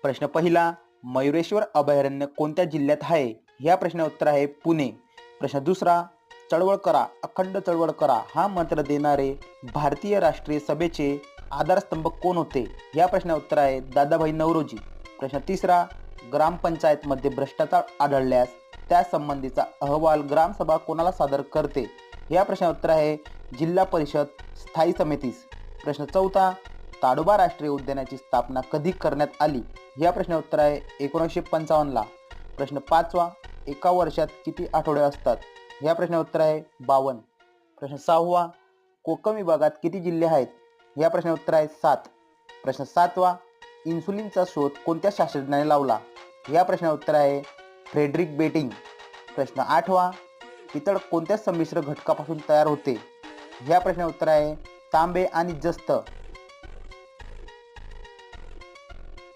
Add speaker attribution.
Speaker 1: प्रश्न पहिला, मयुरेश्वर अभयारण्य कोणत्या जिल्ह्यात आहे? ह्या प्रश्नाचे उत्तर आहे पुणे. प्रश्न दुसरा, चळवळ करा, अखंड चळवळ करा हा मंत्र देणारे भारतीय राष्ट्रीय सभेचे आधारस्तंभ कोण होते? ह्या प्रश्नाचे उत्तर आहे दादाभाई नौरोजी. प्रश्न तिसरा, ग्रामपंचायतमध्ये भ्रष्टाचार आढळल्यास त्या संबंधीचा अहवाल ग्रामसभा कोणाला सादर करते? या प्रश्नाचे उत्तर आहे जिल्हा परिषद स्थायी समितीस. प्रश्न चौथा, ताडोबा राष्ट्रीय उद्यानाची स्थापना कधी करण्यात आली? या प्रश्नाचे उत्तर आहे 1955ला. प्रश्न पाचवा, एका वर्षात किती आठवडे असतात? या प्रश्नाचे उत्तर आहे 52. प्रश्न सहावा, कोकण विभागात किती जिल्हे आहेत? या प्रश्नाचे उत्तर आहे 7. प्रश्न सातवा, इन्सुलिनचा शोध कोणत्या शास्त्रज्ञाने लावला? या प्रश्नाचे उत्तर आहे फ्रेडरिक बेटिंग. प्रश्न आठवा, पितळ कोणत्या संमिश्र घटकापासून तयार होते? या प्रश्नाचे उत्तर आहे तांबे आणि जस्त.